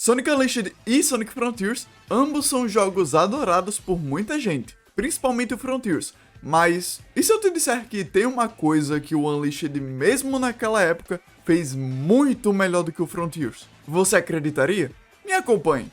Sonic Unleashed e Sonic Frontiers, ambos são jogos adorados por muita gente, principalmente o Frontiers. Mas, e se eu te disser que tem uma coisa que o Unleashed, mesmo naquela época, fez muito melhor do que o Frontiers? Você acreditaria? Me acompanhe!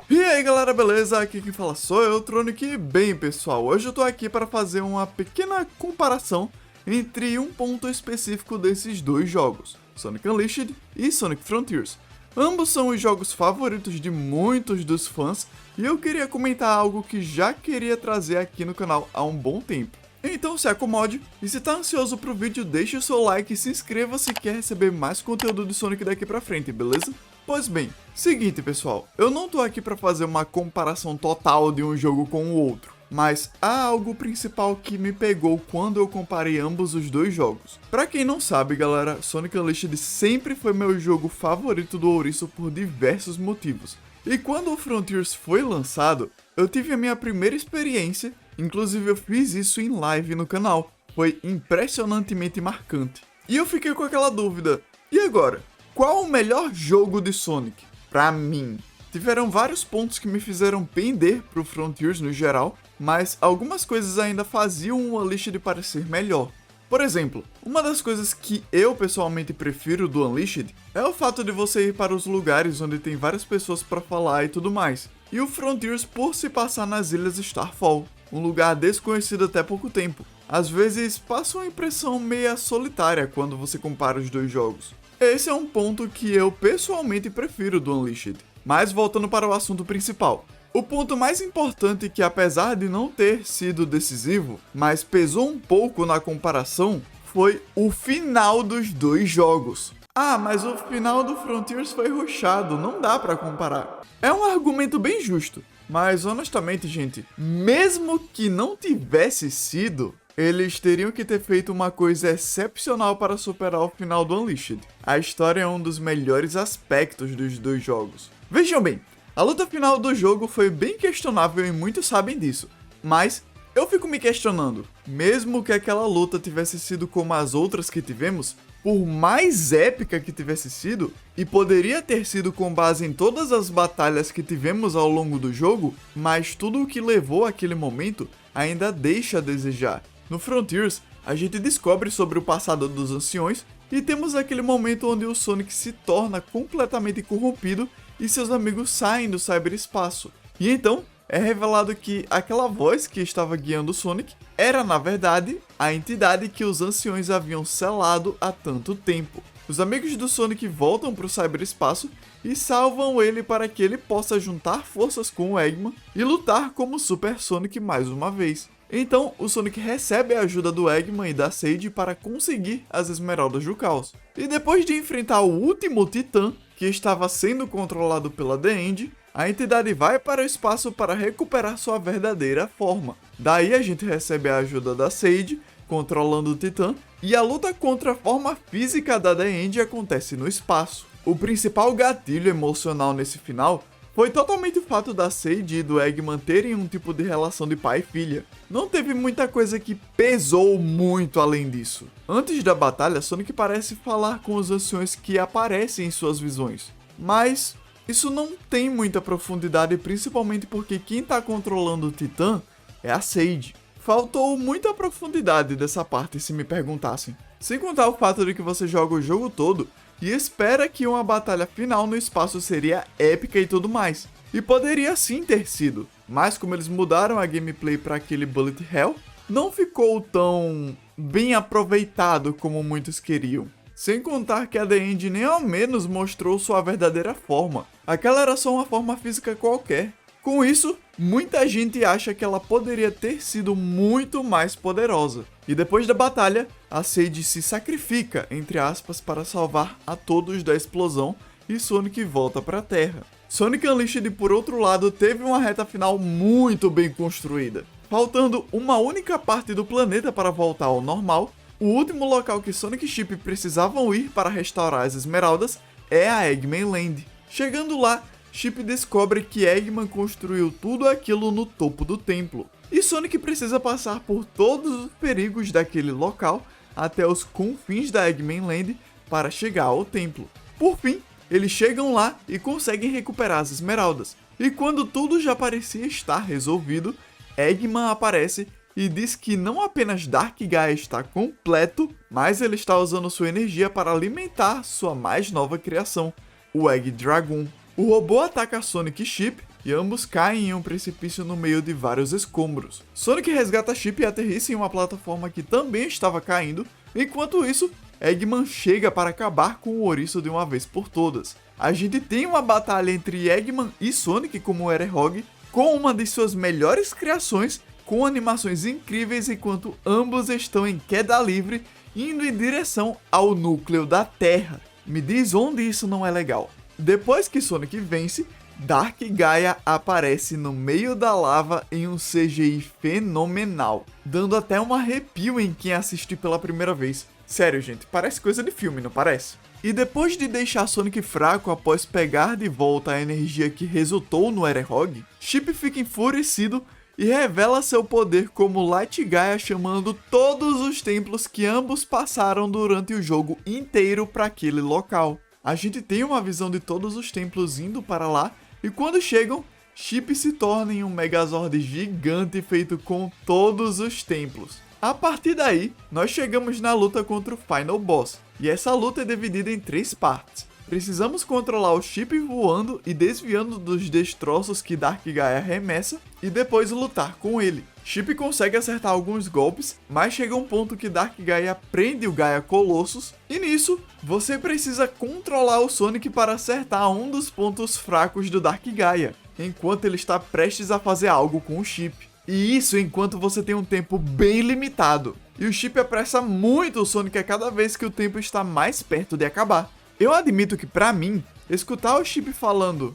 E aí galera, beleza? Aqui quem fala sou eu, Tronic, e bem pessoal, hoje eu tô aqui para fazer uma pequena comparação entre um ponto específico desses dois jogos, Sonic Unleashed e Sonic Frontiers. Ambos são os jogos favoritos de muitos dos fãs, e eu queria comentar algo que já queria trazer aqui no canal há um bom tempo. Então se acomode, e se tá ansioso pro vídeo, deixe o seu like e se inscreva se quer receber mais conteúdo de Sonic daqui pra frente, beleza? Pois bem, seguinte pessoal, eu não tô aqui pra fazer uma comparação total de um jogo com o outro, mas há algo principal que me pegou quando eu comparei ambos os dois jogos. Pra quem não sabe galera, Sonic Unleashed sempre foi meu jogo favorito do ouriço por diversos motivos. E quando o Frontiers foi lançado, eu tive a minha primeira experiência, inclusive eu fiz isso em live no canal, foi impressionantemente marcante. E eu fiquei com aquela dúvida, e agora? Qual o melhor jogo de Sonic? Pra mim. Tiveram vários pontos que me fizeram pender pro Frontiers no geral, mas algumas coisas ainda faziam o Unleashed parecer melhor. Por exemplo, uma das coisas que eu pessoalmente prefiro do Unleashed é o fato de você ir para os lugares onde tem várias pessoas pra falar e tudo mais. E o Frontiers por se passar nas ilhas Starfall, um lugar desconhecido até pouco tempo. Às vezes passa uma impressão meia solitária quando você compara os dois jogos. Esse é um ponto que eu pessoalmente prefiro do Unleashed. Mas voltando para o assunto principal. O ponto mais importante que, apesar de não ter sido decisivo, mas pesou um pouco na comparação, foi o final dos dois jogos. Ah, mas o final do Frontiers foi rushado, não dá pra comparar. É um argumento bem justo, mas honestamente gente, mesmo que não tivesse sido, eles teriam que ter feito uma coisa excepcional para superar o final do Unleashed. A história é um dos melhores aspectos dos dois jogos. Vejam bem, a luta final do jogo foi bem questionável e muitos sabem disso, mas eu fico me questionando, mesmo que aquela luta tivesse sido como as outras que tivemos, por mais épica que tivesse sido, e poderia ter sido com base em todas as batalhas que tivemos ao longo do jogo, mas tudo o que levou àquele momento ainda deixa a desejar. No Frontiers, a gente descobre sobre o passado dos anciões e temos aquele momento onde o Sonic se torna completamente corrompido e seus amigos saem do cyberespaço. E então, é revelado que aquela voz que estava guiando o Sonic era, na verdade, a entidade que os anciões haviam selado há tanto tempo. Os amigos do Sonic voltam para o cyberespaço e salvam ele para que ele possa juntar forças com o Eggman e lutar como Super Sonic mais uma vez. Então, o Sonic recebe a ajuda do Eggman e da Sage para conseguir as Esmeraldas do Caos. E depois de enfrentar o último Titã, que estava sendo controlado pela The End, a entidade vai para o espaço para recuperar sua verdadeira forma. Daí a gente recebe a ajuda da Sage, controlando o Titã, e a luta contra a forma física da The End acontece no espaço. O principal gatilho emocional nesse final foi totalmente o fato da Sage e do Eggman terem um tipo de relação de pai e filha. Não teve muita coisa que pesou muito além disso. Antes da batalha, Sonic parece falar com os anciões que aparecem em suas visões. Mas isso não tem muita profundidade, principalmente porque quem está controlando o Titã é a Sage. Faltou muita profundidade dessa parte, se me perguntassem. Sem contar o fato de que você joga o jogo todo e espera que uma batalha final no espaço seria épica e tudo mais. E poderia sim ter sido, mas como eles mudaram a gameplay para aquele Bullet Hell, não ficou tão bem aproveitado como muitos queriam. Sem contar que a The End nem ao menos mostrou sua verdadeira forma. Aquela era só uma forma física qualquer. Com isso, muita gente acha que ela poderia ter sido muito mais poderosa. E depois da batalha, a Sage se sacrifica, entre aspas, para salvar a todos da explosão e Sonic volta para a Terra. Sonic Unleashed, por outro lado, teve uma reta final muito bem construída. Faltando uma única parte do planeta para voltar ao normal, o último local que Sonic e Chip precisavam ir para restaurar as Esmeraldas é a Eggman Land. Chegando lá, Chip descobre que Eggman construiu tudo aquilo no topo do templo. e Sonic precisa passar por todos os perigos daquele local até os confins da Eggman Land para chegar ao templo. Por fim, eles chegam lá e conseguem recuperar as esmeraldas. E quando tudo já parecia estar resolvido, Eggman aparece e diz que não apenas Dark Gaia está completo, mas ele está usando sua energia para alimentar sua mais nova criação, o Egg Dragoon. O robô ataca Sonic e Chip e ambos caem em um precipício no meio de vários escombros. Sonic resgata Chip e aterrissa em uma plataforma que também estava caindo, enquanto isso, Eggman chega para acabar com o ouriço de uma vez por todas. A gente tem uma batalha entre Eggman e Sonic como o Hedgehog, com uma de suas melhores criações, com animações incríveis enquanto ambos estão em queda livre, indo em direção ao núcleo da Terra. Me diz onde isso não é legal. Depois que Sonic vence, Dark Gaia aparece no meio da lava em um CGI fenomenal, dando até um arrepio em quem assistiu pela primeira vez. Sério, gente, parece coisa de filme, não parece? E depois de deixar Sonic fraco após pegar de volta a energia que resultou no Hedgehog, Chip fica enfurecido e revela seu poder como Light Gaia, chamando todos os templos que ambos passaram durante o jogo inteiro para aquele local. A gente tem uma visão de todos os templos indo para lá, e quando chegam, Chip se torna em um Megazord gigante feito com todos os templos. A partir daí, nós chegamos na luta contra o Final Boss, e essa luta é dividida em 3 partes. Precisamos controlar o Chip voando e desviando dos destroços que Dark Gaia arremessa, e depois lutar com ele. Chip consegue acertar alguns golpes, mas chega um ponto que Dark Gaia prende o Gaia Colossus, e nisso, você precisa controlar o Sonic para acertar um dos pontos fracos do Dark Gaia, enquanto ele está prestes a fazer algo com o Chip. E isso enquanto você tem um tempo bem limitado. E o Chip apressa muito o Sonic a cada vez que o tempo está mais perto de acabar. Eu admito que pra mim, escutar o Chip falando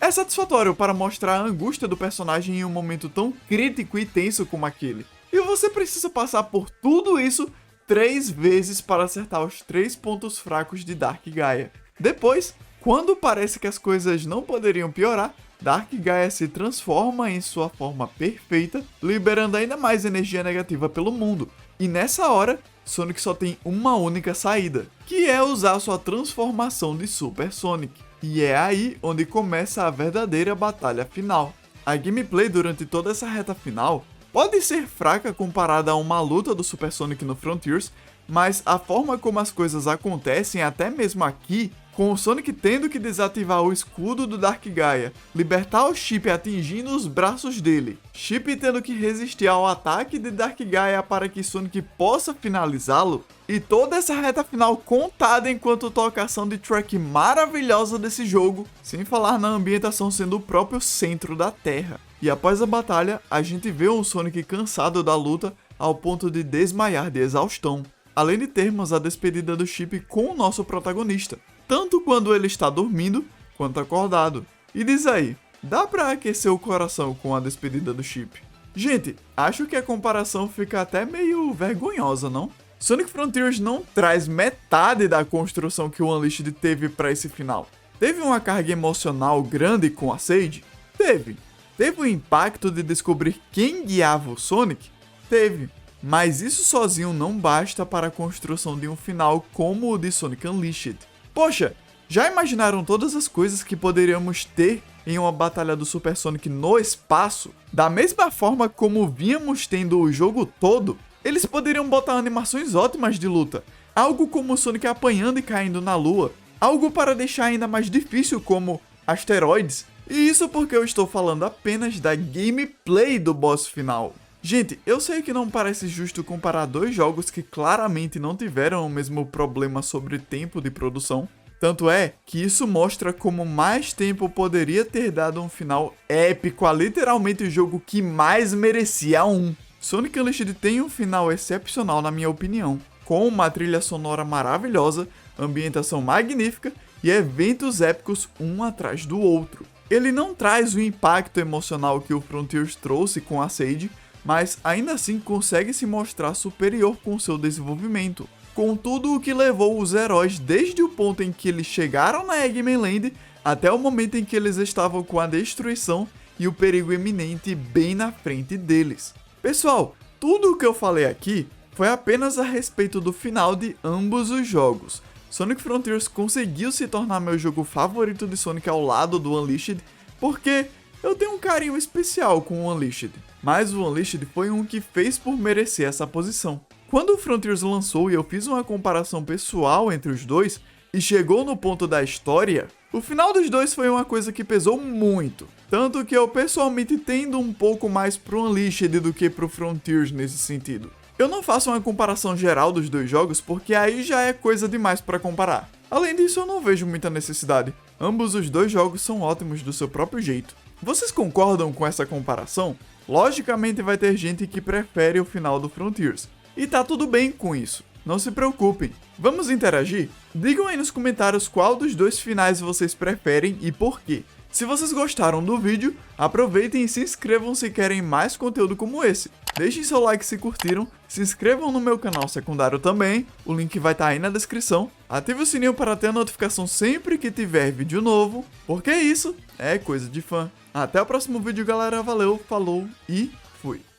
é satisfatório para mostrar a angústia do personagem em um momento tão crítico e tenso como aquele. E você precisa passar por tudo isso 3 vezes para acertar os 3 pontos fracos de Dark Gaia. Depois, quando parece que as coisas não poderiam piorar, Dark Gaia se transforma em sua forma perfeita, liberando ainda mais energia negativa pelo mundo. E nessa hora, Sonic só tem uma única saída, que é usar sua transformação de Super Sonic. E é aí onde começa a verdadeira batalha final. A gameplay durante toda essa reta final pode ser fraca comparada a uma luta do Super Sonic no Frontiers, mas a forma como as coisas acontecem até mesmo aqui, com o Sonic tendo que desativar o escudo do Dark Gaia, libertar o Chip atingindo os braços dele, Chip tendo que resistir ao ataque de Dark Gaia para que Sonic possa finalizá-lo, e toda essa reta final contada enquanto toca a soundtrack maravilhosa desse jogo, sem falar na ambientação sendo o próprio centro da Terra. E após a batalha, a gente vê um Sonic cansado da luta ao ponto de desmaiar de exaustão, além de termos a despedida do Chip com o nosso protagonista, tanto quando ele está dormindo, quanto acordado. E diz aí, dá pra aquecer o coração com a despedida do Chip? Gente, acho que a comparação fica até meio vergonhosa, não? Sonic Frontiers não traz metade da construção que o Unleashed teve pra esse final. Teve uma carga emocional grande com a Sage? Teve. Teve o impacto de descobrir quem guiava o Sonic? Teve. Mas isso sozinho não basta para a construção de um final como o de Sonic Unleashed. Poxa, já imaginaram todas as coisas que poderíamos ter em uma batalha do Super Sonic no espaço? Da mesma forma como víamos tendo o jogo todo, eles poderiam botar animações ótimas de luta, algo como o Sonic apanhando e caindo na lua, algo para deixar ainda mais difícil como asteroides, e isso porque eu estou falando apenas da gameplay do boss final. Gente, eu sei que não parece justo comparar 2 jogos que claramente não tiveram o mesmo problema sobre tempo de produção, tanto é que isso mostra como mais tempo poderia ter dado um final épico a literalmente o jogo que mais merecia um. Sonic Unleashed tem um final excepcional na minha opinião, com uma trilha sonora maravilhosa, ambientação magnífica e eventos épicos um atrás do outro. Ele não traz o impacto emocional que o Frontiers trouxe com a Sage, mas ainda assim consegue se mostrar superior com seu desenvolvimento, com tudo o que levou os heróis desde o ponto em que eles chegaram na Eggman Land até o momento em que eles estavam com a destruição e o perigo iminente bem na frente deles. Pessoal, tudo o que eu falei aqui foi apenas a respeito do final de ambos os jogos. Sonic Frontiers conseguiu se tornar meu jogo favorito de Sonic ao lado do Unleashed, porque eu tenho um carinho especial com o Unleashed, mas o Unleashed foi um que fez por merecer essa posição. Quando o Frontiers lançou e eu fiz uma comparação pessoal entre os dois, e chegou no ponto da história, o final dos dois foi uma coisa que pesou muito, tanto que eu pessoalmente tendo um pouco mais pro Unleashed do que pro Frontiers nesse sentido. Eu não faço uma comparação geral dos dois jogos porque aí já é coisa demais para comparar. Além disso, eu não vejo muita necessidade. Ambos os dois jogos são ótimos do seu próprio jeito. Vocês concordam com essa comparação? Logicamente vai ter gente que prefere o final do Frontiers, e tá tudo bem com isso. Não se preocupem. Vamos interagir? Digam aí nos comentários qual dos dois finais vocês preferem e por quê. Se vocês gostaram do vídeo, aproveitem e se inscrevam se querem mais conteúdo como esse. Deixem seu like se curtiram, se inscrevam no meu canal secundário também, o link vai estar aí na descrição. Ative o sininho para ter a notificação sempre que tiver vídeo novo, porque isso é coisa de fã. Até o próximo vídeo, galera. Valeu, falou e fui!